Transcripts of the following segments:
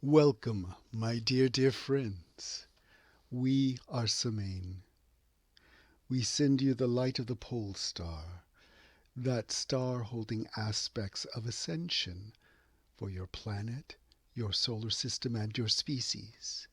Welcome, my dear friends. We are Samain. We send you the light of the pole star, that star holding aspects of ascension for your planet, your solar system, and your species.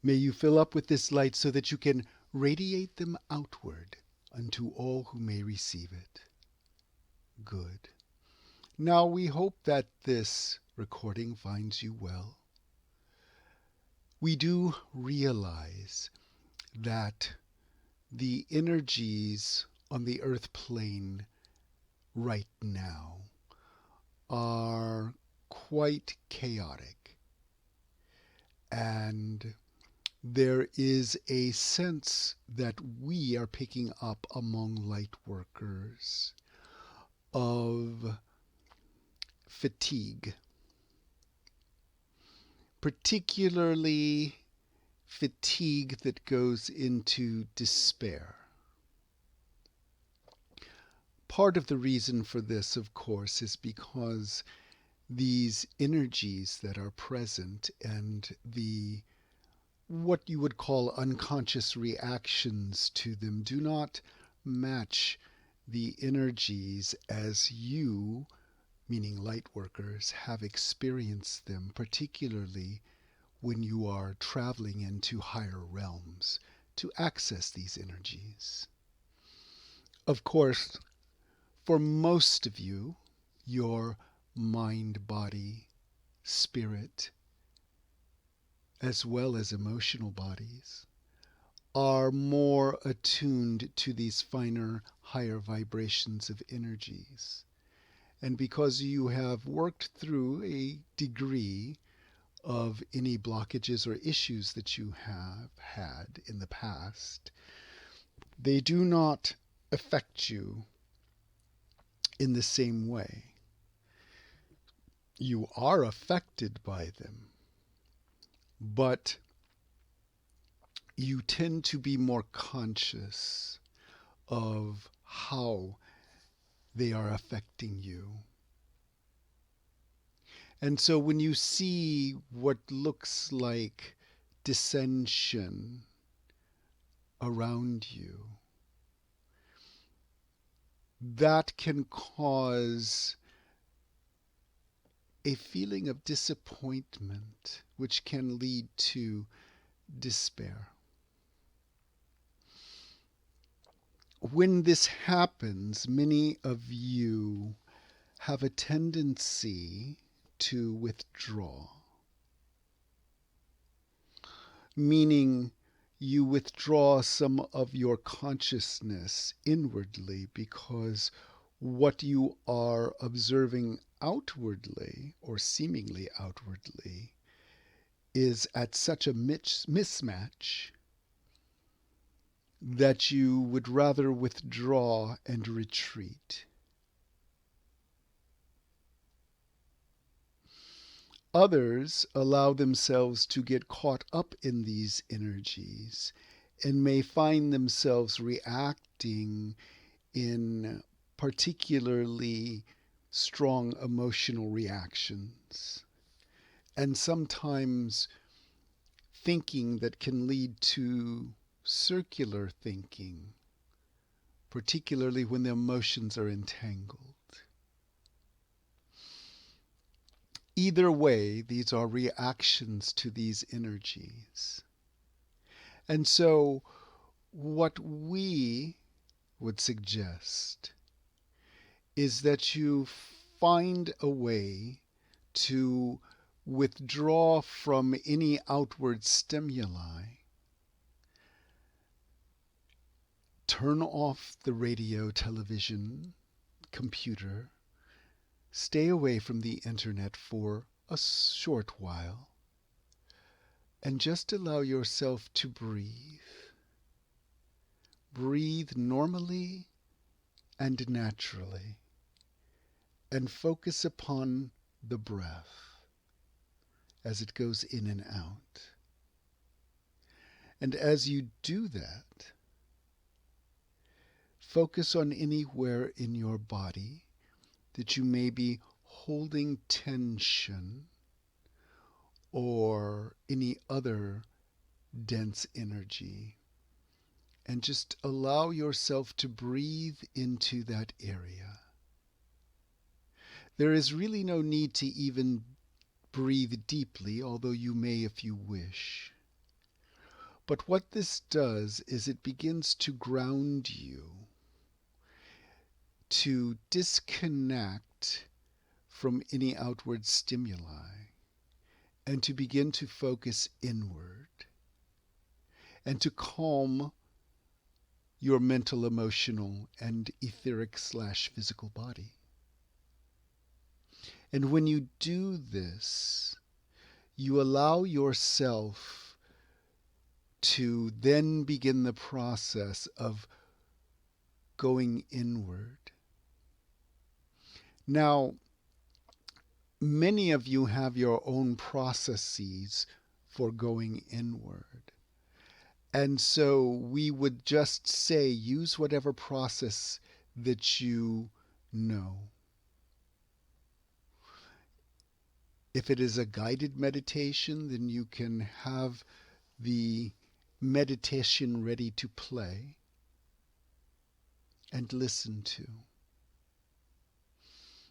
May you fill up with this light so that you can radiate them outward unto all who may receive it. Good. Now we hope that this recording finds you well. We do realize that the energies on the earth plane right now are quite chaotic, and there is a sense that we are picking up among light workers of fatigue, particularly fatigue that goes into despair. Part of the reason for this, of course, is because these energies that are present and the what you would call unconscious reactions to them do not match the energies as you, meaning light workers, have experienced them, particularly when you are traveling into higher realms to access these energies. Of course, for most of you, your mind, body, spirit, as well as emotional bodies, are more attuned to these finer, higher vibrations of energies. And because you have worked through a degree of any blockages or issues that you have had in the past, they do not affect you in the same way. You are affected by them, but you tend to be more conscious of how they are affecting you. And so when you see what looks like dissension around you, that can cause a feeling of disappointment, which can lead to despair. When this happens, many of you have a tendency to withdraw, meaning you withdraw some of your consciousness inwardly because what you are observing outwardly or seemingly outwardly is at such a mismatch that you would rather withdraw and retreat. Others allow themselves to get caught up in these energies and may find themselves reacting in particularly strong emotional reactions, and sometimes thinking that can lead to circular thinking, particularly when the emotions are entangled. Either way, these are reactions to these energies. And so what we would suggest is that you find a way to withdraw from any outward stimuli. Turn off the radio, television, computer. Stay away from the internet for a short while and just allow yourself to breathe. Breathe normally and naturally, and focus upon the breath as it goes in and out. And as you do that, focus on anywhere in your body that you may be holding tension or any other dense energy, and just allow yourself to breathe into that area. There is really no need to even breathe deeply, although you may if you wish. But what this does is it begins to ground you, to disconnect from any outward stimuli, and to begin to focus inward, and to calm your mental, emotional, and etheric/physical body. And when you do this, you allow yourself to then begin the process of going inward. Now, many of you have your own processes for going inward. And so we would just say, use whatever process that you know. If it is a guided meditation, then you can have the meditation ready to play and listen to.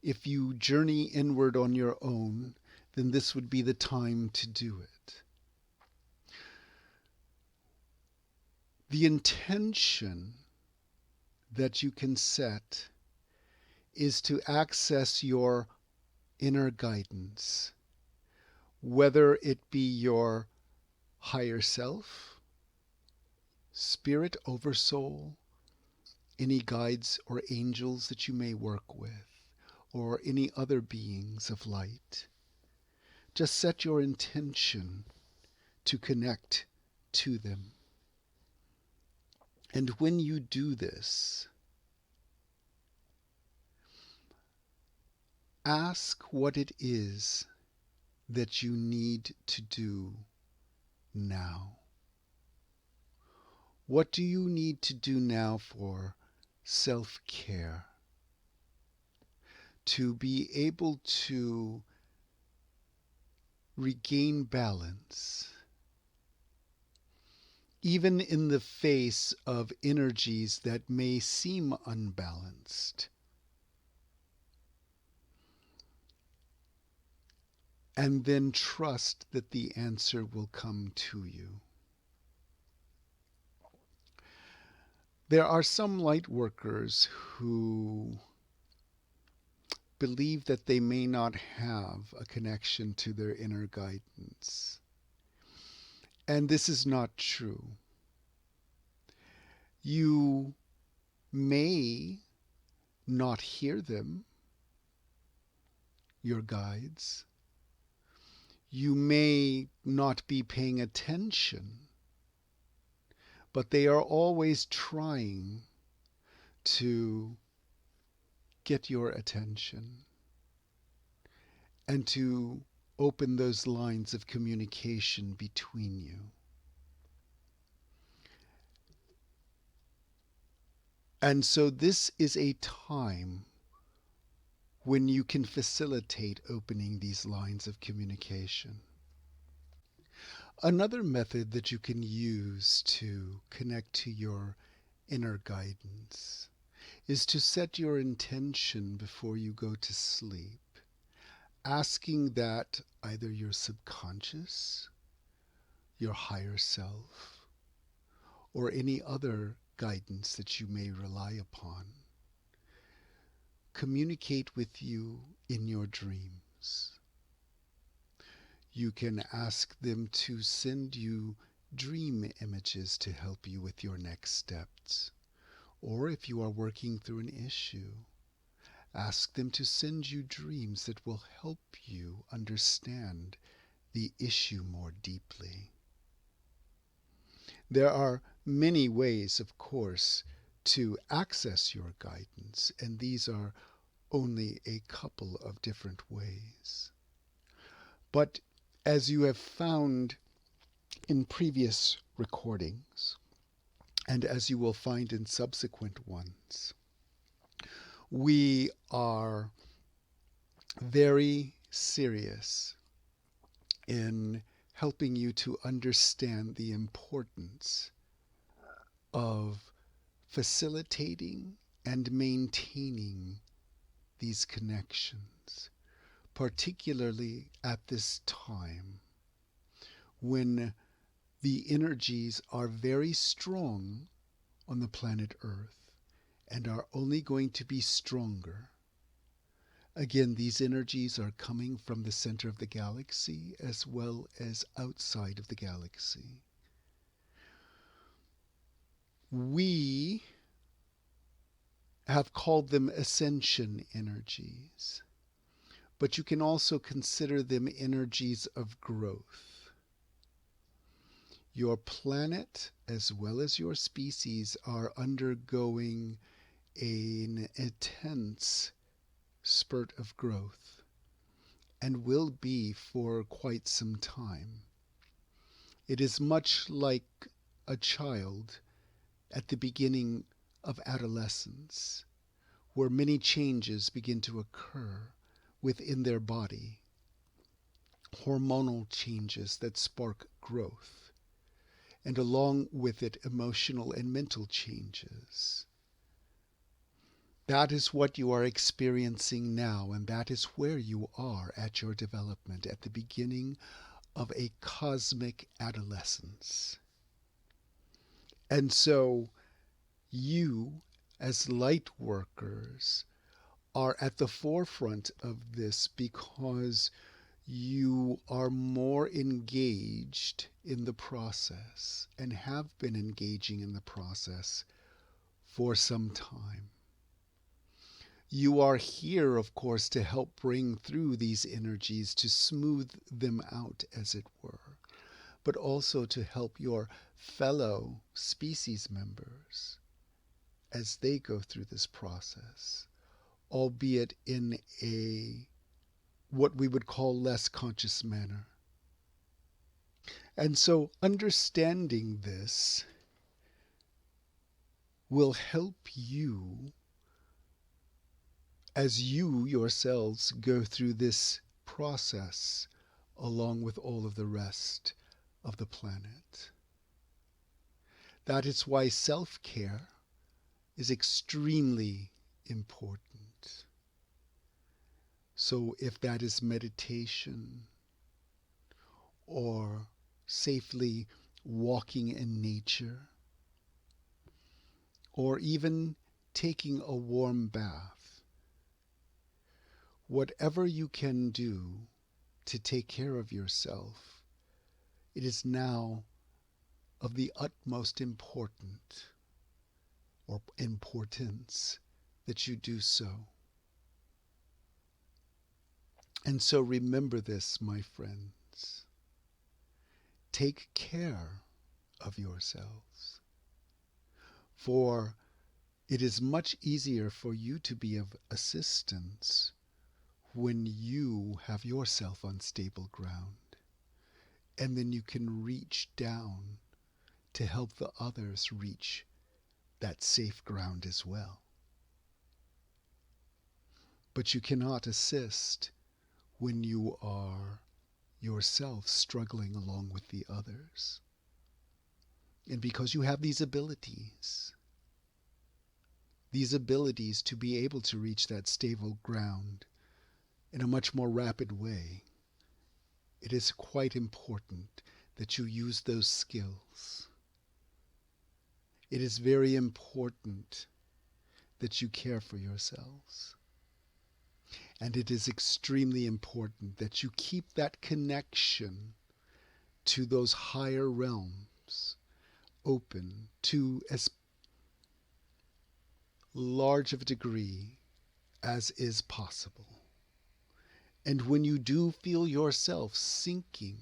If you journey inward on your own, then this would be the time to do it. The intention that you can set is to access your inner guidance, whether it be your higher self, spirit, oversoul, any guides or angels that you may work with, or any other beings of light. Just set your intention to connect to them. And when you do this, ask what it is that you need to do now. What do you need to do now for self-care? To be able to regain balance, even in the face of energies that may seem unbalanced. And then trust that the answer will come to you. There are some light workers who believe that they may not have a connection to their inner guidance. And this is not true. You may not hear them, your guides. You may not be paying attention, but they are always trying to get your attention and to open those lines of communication between you. And so this is a time when you can facilitate opening these lines of communication. Another method that you can use to connect to your inner guidance is to set your intention before you go to sleep, asking that either your subconscious, your higher self, or any other guidance that you may rely upon communicate with you in your dreams. You can ask them to send you dream images to help you with your next steps. Or if you are working through an issue, ask them to send you dreams that will help you understand the issue more deeply. There are many ways, of course, to access your guidance, and these are only a couple of different ways. But as you have found in previous recordings, and as you will find in subsequent ones, we are very serious in helping you to understand the importance of facilitating and maintaining these connections, particularly at this time when the energies are very strong on the planet Earth and are only going to be stronger. Again, these energies are coming from the center of the galaxy as well as outside of the galaxy. We have called them ascension energies, but you can also consider them energies of growth. Your planet, as well as your species, are undergoing an intense spurt of growth and will be for quite some time. It is much like a child at the beginning of adolescence, where many changes begin to occur within their body, hormonal changes that spark growth, and along with it, emotional and mental changes. That is what you are experiencing now, and that is where you are at your development, at the beginning of a cosmic adolescence. And so you, as light workers, are at the forefront of this because you are more engaged in the process and have been engaging in the process for some time. You are here, of course, to help bring through these energies, to smooth them out, as it were, but also to help your fellow species members as they go through this process, albeit in a what we would call less conscious manner. And so understanding this will help you as you yourselves go through this process along with all of the rest of the planet. That is why self-care is extremely important. So if that is meditation or safely walking in nature or even taking a warm bath, whatever you can do to take care of yourself, it is now of the utmost importance that you do so. And so remember this, my friends. Take care of yourselves, for it is much easier for you to be of assistance when you have yourself on stable ground, and then you can reach down to help the others reach that safe ground as well. But you cannot assist when you are yourself struggling along with the others. And because you have these abilities to be able to reach that stable ground in a much more rapid way, it is quite important that you use those skills. It is very important that you care for yourselves. And it is extremely important that you keep that connection to those higher realms open to as large of a degree as is possible. And when you do feel yourself sinking,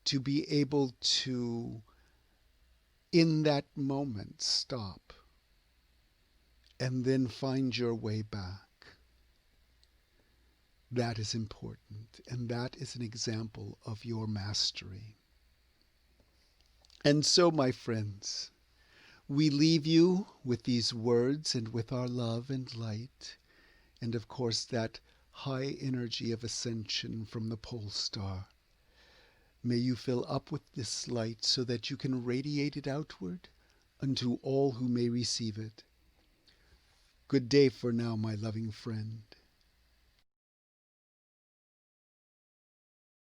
to be able to, in that moment, stop and then find your way back. That is important, and that is an example of your mastery. And so, my friends, we leave you with these words and with our love and light, and of course that high energy of ascension from the pole star, May you fill up with this light so that you can radiate it outward unto all who may receive it. Good day for now, my loving friend.